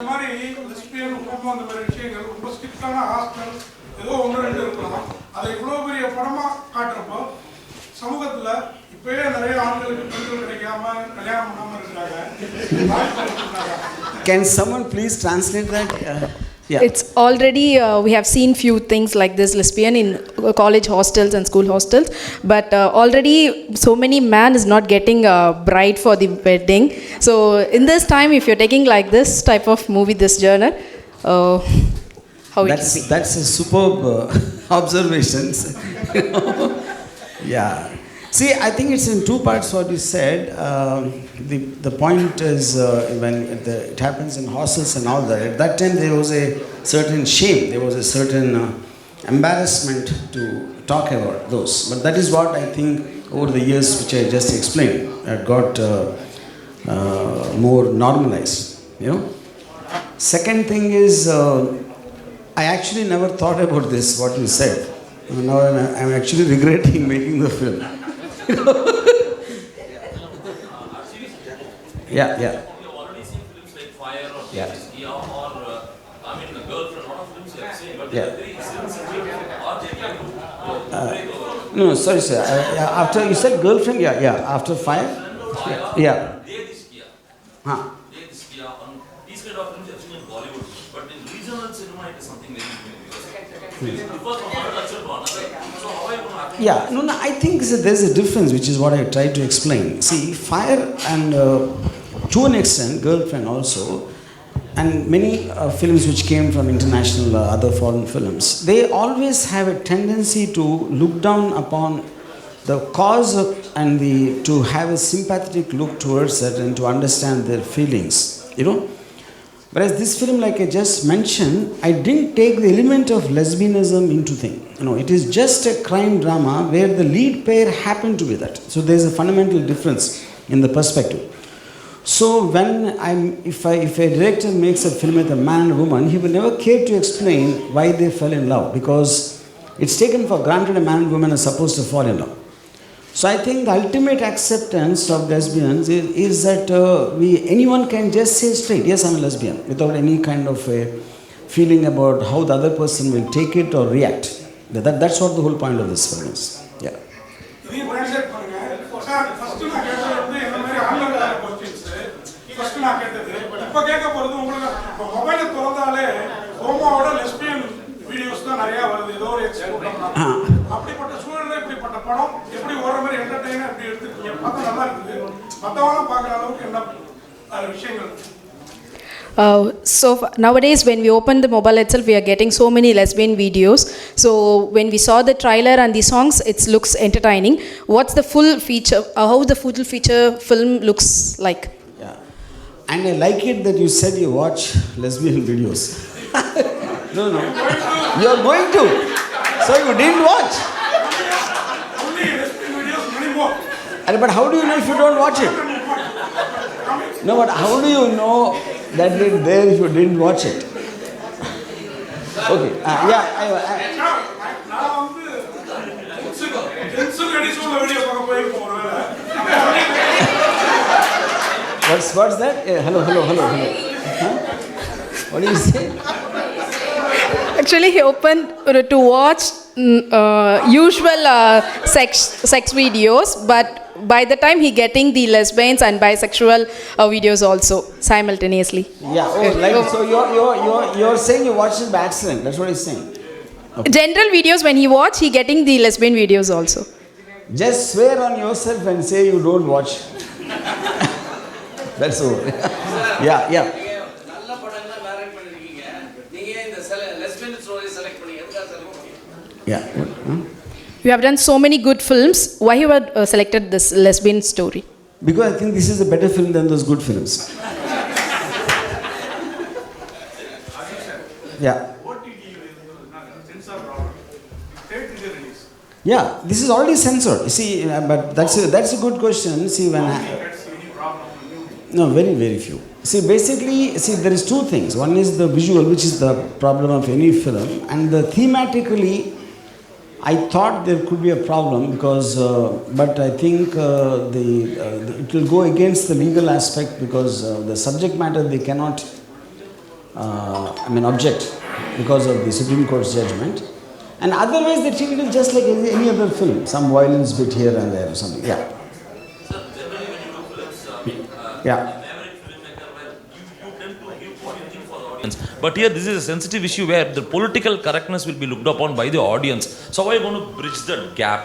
மாதிரி லெஸ்பியன் குடும்பம் அந்த மாதிரி விஷயங்கள் ரொம்ப ஸ்ட்ரிக்டான ஹாஸ்டல் ஏதோ ஒன்று ரெண்டு இருக்கலாம். அதை இவ்வளோ பெரிய படமாக காட்டுறப்போ சமூகத்தில் இப்போயே நிறைய ஆண்களுக்கு பெண்கள் கிடைக்காம கல்யாணம் பண்ணாமல் இருக்கிறாங்க. Can someone please translate that? Yeah. It's already, we have seen few things like this lesbian in college hostels and school hostels, but already so many man is not getting a bride for the wedding. So in this time, if you're taking like this type of movie, this genre, how it will be? That's a superb observations. Yeah. See, I think it's in two parts what you said. The point is when it happens in hostels and all that, at that time there was a certain shame, there was a certain embarrassment to talk about those. But that is what I think over the years which I just explained, it got more normalized, you know. Second thing is, I actually never thought about this, what you said. Now I'm actually regretting making the film. Yeah. You have already seen films like Fire or Kia or I mean The Girlfriend. A lot of films you have seen, but they are very sensitive or they can No, sorry sir. After you said Girlfriend, after Fire, yeah. They this Kia. They this Kia. These kind of films you have seen in Bollywood, but in regional cinema it is something very new because it differs from one culture to another. So how are you going to? Yeah, no, I think there's a difference, which is what I tried to explain. See, Fire and to an extent, Girlfriend also, and many films which came from international other foreign films, they always have a tendency to look down upon the cause and to have a sympathetic look towards it and to understand their feelings, you know. Whereas this film, like I just mentioned, I didn't take the element of lesbianism into thing. You know, it is just a crime drama where the lead pair happen to be that. So there's a fundamental difference in the perspective. So when if a director makes a film with a man and a woman, he will never care to explain why they fell in love, because it's taken for granted a man and woman are supposed to fall in love. So I think the ultimate acceptance of lesbians is that anyone can just say straight, yes, I'm a lesbian, without any kind of a feeling about how the other person will take it or react. That's what the whole point of this film is. Yeah. Videos தான் நிறைய வருது, ஏதோ ஒரு export பண்றாங்க. அப்படிப்பட்ட சூழல்ல இப்படிப்பட்ட படம் எப்படி ஓடுற மாதிரி என்டர்டெய்னர் எப்படி எடுத்துக்கீங்க? பார்த்தா நல்லா இருக்குது, மற்றவங்க பார்க்குற அளவுக்கு என்ன விஷயங்கள்? So nowadays when we open the mobile itself, we are getting so many lesbian videos. So when we saw the trailer and the songs, it looks entertaining. What's the full feature, how the full feature film looks like? Yeah, and I like it that you said you watch lesbian videos. No, you are going to, so you didn't watch. Only lesbian videos, many more. But how do you know if you don't watch it? No, but how do you know that it's there if you didn't watch it? Okay. Yeah. நான் வந்து ஜென்சுக்கு எடிஷன்ல video பார்க்க போயிருக்கோம் ஒருவேளை. What's that? Hello. Huh? What do you say? Actually, he opened to watch usual sex videos, but by the time he getting the lesbians and bisexual videos also simultaneously. Yeah. So you're saying you watched it by accident. That's what he's saying. Okay. General videos when he watch, he getting the lesbian videos also. Just swear on yourself and say you don't watch. That's all. Yeah. Yeah. You have done so many good films. Why you have selected this lesbian story? Because I think this is a better film than those good films. Yeah. Yeah, this is already censored. See, but that's a good question. See, no, very, very few. See, basically, there is two things. One is the visual, which is the problem of any film, and thematically, I thought there could be a problem because, but I think it will go against the legal aspect because the subject matter they cannot object because of the Supreme Court's judgment. And otherwise they treat it just like any other film, some violence bit here and there or something. Yeah. Sir, generally when you do films, Yeah. average filmmaker where you tend to give what you think for the audience. But here this is a sensitive issue where the political correctness will be looked upon by the audience. So how are you going to bridge that gap?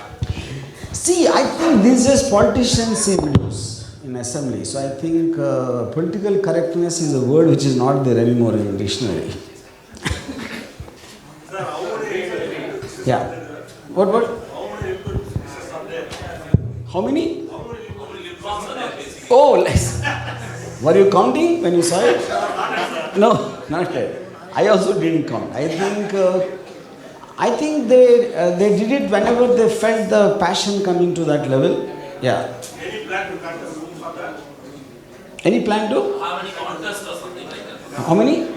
See, I think these are politicians in news, in assembly. So I think political correctness is a word which is not there anymore in the dictionary. Yeah. What? How many? Oh, less. Were you counting when you saw it? No, not yet. I also didn't count. I think they did it whenever they felt the passion coming to that level. Yeah. Any plan to cut the room for that? Any plan to? Have any contest or something like that? How many?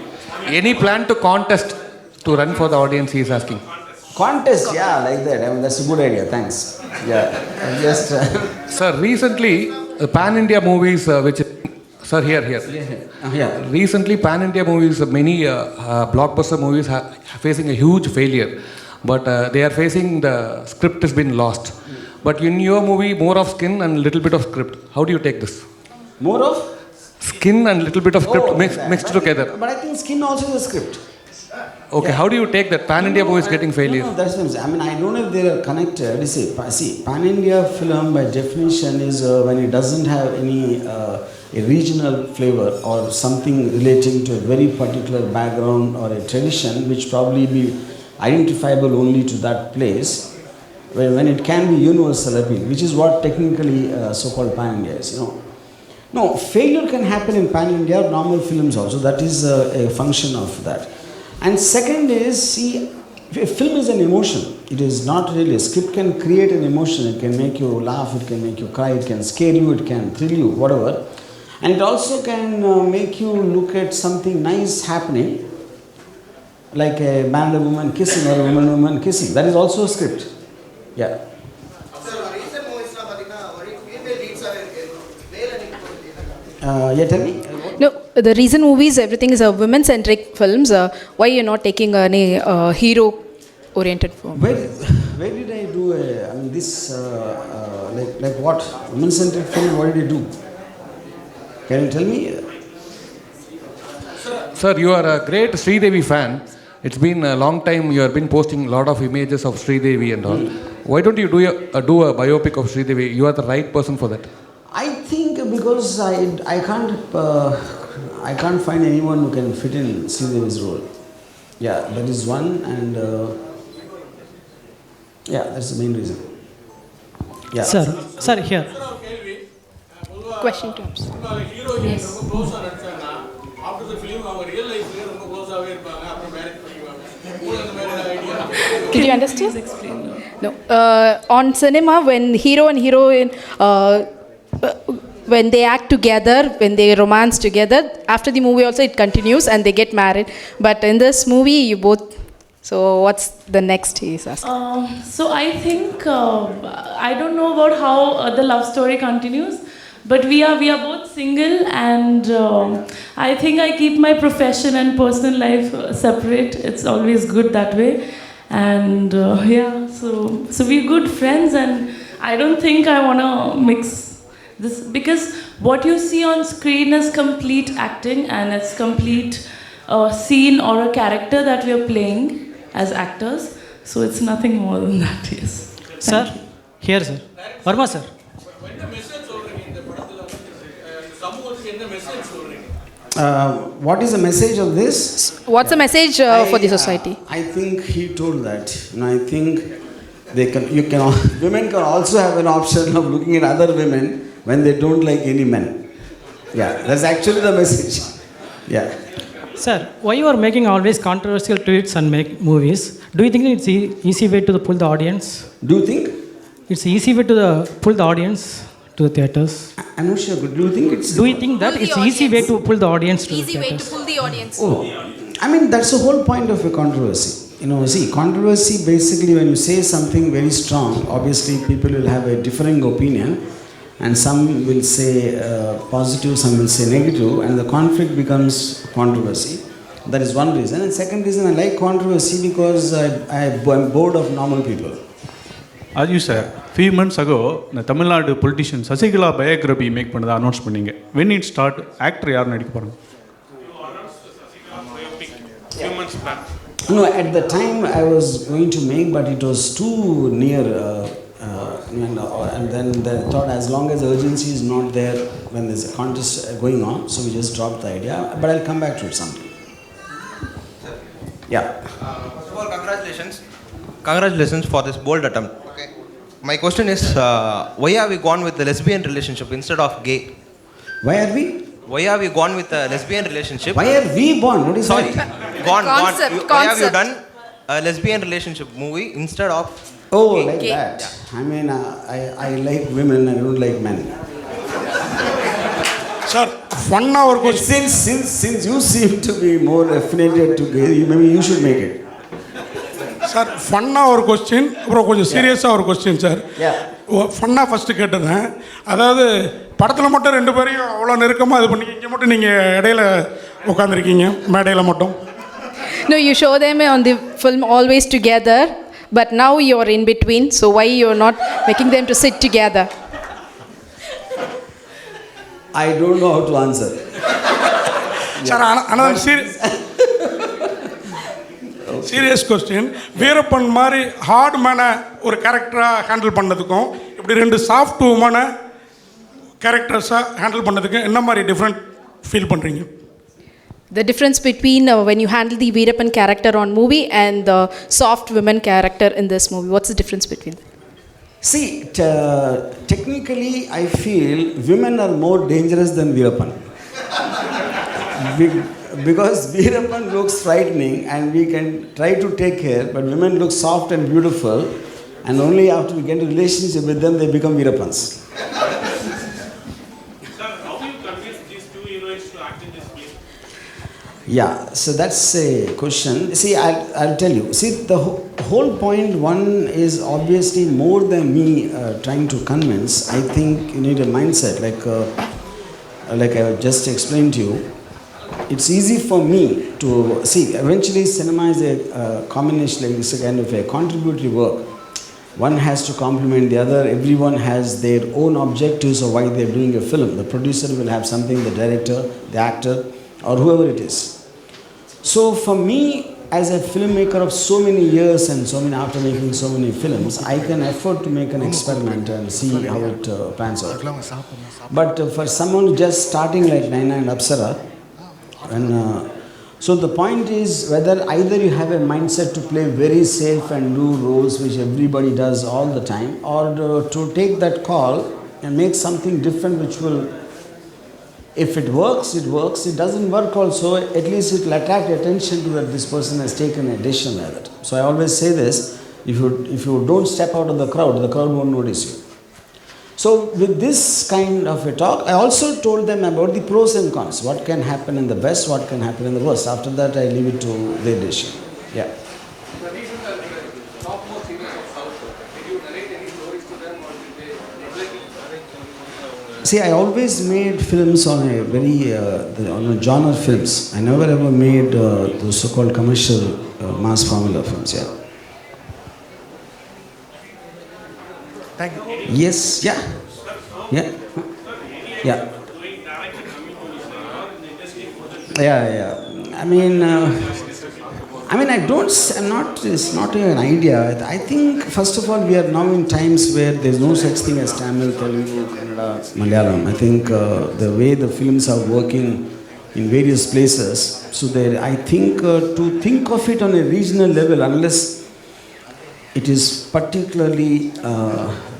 Any plan to contest to run for the audience, he is asking. Contest, yeah, like that. That's a good idea. Thanks. Yeah. Just. Sir, recently, pan-India movies, Sir, here. Yeah. Recently, pan-India movies, many blockbuster movies are facing a huge failure. But they are facing the script has been lost. But in your movie, more of skin and little bit of script. How do you take this? More of? Skin and little bit of script Like that. mixed together. But I think skin also is a script. Okay, how do you take that? Pan-India movies getting failure. No, that's what I'm saying. I don't know if they are connected. See, pan-India film by definition is when it doesn't have any a regional flavor or something relating to a very particular background or a tradition which probably be identifiable only to that place, when it can be universal appeal, which is what technically so-called pan-India is. No, failure can happen in pan-India or normal films also. That is a function of that. And second is, see, a film is an emotion. It is not really. A script can create an emotion. It can make you laugh, it can make you cry, it can scare you, it can thrill you, whatever. And it also can make you look at something nice happening, like a man and a woman kissing or a woman and a woman kissing. That is also a script. Yeah. Yeah, tell me. No, the recent movies, everything is a women-centric films. Why you're not taking any hero-oriented film? Where did I do this, like what? Women-centric film, what did I do? Can you tell me? Sir, you are a great Sridevi fan. It's been a long time you have been posting a lot of images of Sridevi and all. Why don't you do a biopic of Sridevi? You are the right person for that. I think because I can't find anyone who can fit in Sridevi's role. Yeah, that is one, and yeah, that's the main reason. Yeah. Sir, here. Question terms. Heroine ரொம்ப க்ளோஸா நடிச்சாங்கன்னா after the film அவங்க real லைஃப்லயே ரொம்ப க்ளோஸாவே இருப்பாங்க அப்புறம் marriage பண்ணிக்குவாங்க உங்களுக்கு அந்த மாதிரி idea Did you understand? No. On cinema, when hero and heroine, when they act together, when they romance together, after the movie also it continues and they get married. But in this movie, you both. So what's the next? He is asking. So I think I don't know about how the love story continues, but we are both single, and I think I keep my profession and personal life separate. It's always good that way, and so we're good friends, and I don't think I wanna mix this, because what you see on screen is complete acting, and it's complete scene or a character that we are playing as actors. So it's nothing more than that. Yes. Sir, here, sir. Varma, sir. என்ன message சொல்றீங்க இந்த படத்துல சமூகத்துக்கு என்ன message சொல்றீங்க What is the message of this? What's the message for the society? I think he told that. I think women can also have an option of looking at other women when they don't like any men. Yeah, that's actually the message. Yeah. Sir, why you are making always controversial tweets and make movies? Do you think it's easy way to pull the audience? Do you think? It's easy way to pull the audience to the theaters. I'm not sure, but do you think it's... Do you think that Pull the it's easy way to pull the audience to the Easy way to theaters? pull the audience. Oh, I mean, that's the whole point of a controversy. See, controversy basically, when you say something very strong, obviously people will have a differing opinion, and some will say positive, some will say negative, and the conflict becomes controversy. That is one reason. And second reason, I like controversy because I'm bored of normal people. Aju sir, few months ago, the Tamil Nadu politician Sasigala biography make பண்ணத announce பண்ணீங்க. When it start, actor யார் நடிக்க போறாங்க? few months back. No, at the time I was going to make, but it was too near, and then they thought as long as urgency is not there when there's a contest going on, so we just dropped the idea. But I'll come back to it someday. Yeah. First of all, congratulations for this bold attempt. Okay. My question is, why have we gone with the lesbian relationship instead of gay? Why are we? Why have we gone with a lesbian relationship? Why are we born? What is Sorry, that? gone. Why have you Concept. done a lesbian relationship movie instead of? Oh, like Gay. that. I mean, I like women, I don't like men. Sir, fun-ஆ ஒரு question. Since you seem to be more affiliated to gay, maybe you should make it. Sir ஃபன்னாக ஒரு question அப்புறம் கொஞ்சம் சீரியஸாக ஒரு question sir. ஃபன்னாக first கேட்டுறேன். அதாவது படத்தில் மட்டும் ரெண்டு பேரையும் அவ்வளோ நெருக்கமாக இது பண்ணி இங்கே மட்டும் நீங்கள் இடையில உட்காந்துருக்கீங்க மேடையில் மட்டும். No, you show them on the film always together, but now you're in between, so why you're not making them to sit together? I don't know how to answer. Sir ஆனால் சீரியஸ் கொஸ்டின், வீரப்பன் மாதிரி heart மேனை ஒரு கேரக்டராக handle பண்ணதுக்கும் இப்படி ரெண்டு soft உமனை கேரக்டர்ஸாக handle பண்ணதுக்கும் என்ன மாதிரி different feel பண்ணுறீங்க? The difference between when you handle the Veerappan character on movie and the soft women character in this movie, what's the difference between them? See, technically I feel women are more dangerous than Veerappan. Because Veerappan looks frightening and we can try to take care, but women look soft and beautiful, and only after we get into relationship with them they become Veerappans. Sir, how do you convince these two heroines to act in this play? Yeah, so that's a question. See, I'll tell you. See, the whole point one is obviously more than me trying to convince. I think you need a mindset, like I just explained to you. It's easy for me to see. Eventually, cinema is a combination. Like it's a kind of a contributory work. One has to complement the other. Everyone has their own objectives of why they're doing a film. The producer will have something, the director, the actor, or whoever it is. So for me, as a filmmaker of so many years and so many after making so many films, I can afford to make an experiment and see how it pans out. But for someone just starting like Naina and Apsara, so the point is whether either you have a mindset to play very safe and do roles which everybody does all the time, or to take that call and make something different which will, if it works, it works. It doesn't work also, at least it will attract attention to that this person has taken a decision like that. So I always say this, if you don't step out of the crowd won't notice you. So with this kind of a talk, I also told them about the pros and cons. What can happen in the best, what can happen in the worst. After that, I leave it to their decision. Yeah. See, I always made films on a very on a genre films. I never ever made those so-called commercial mass formula films. Yeah. Thank you. Yes. Yeah. Yeah. Yeah. Yeah. I mean, it's not an idea. I think, first of all, we are now in times where there's no such thing as Tamil, Telugu, Kannada, Malayalam. I think the way the films are working in various places, so I think to think of it on a regional level, unless it is particularly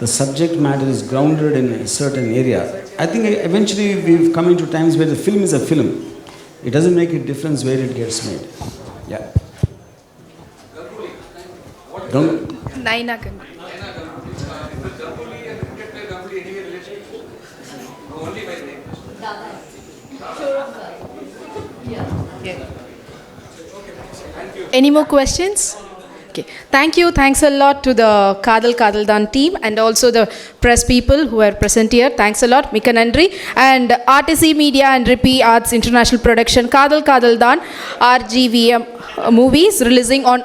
the subject matter is grounded in a certain area. I think eventually we've come into times where the film is a film. It doesn't make a difference where it gets made. Yeah. Don't. Naina. Any more questions? Okay. Thank you. Thanks a lot to the Kadal Kadaldan team and also the press people who are present here. Thanks a lot. Mika Nandri. And RTC Media and Rippy Arts International Production Kadal Kadaldan RGVM movies releasing on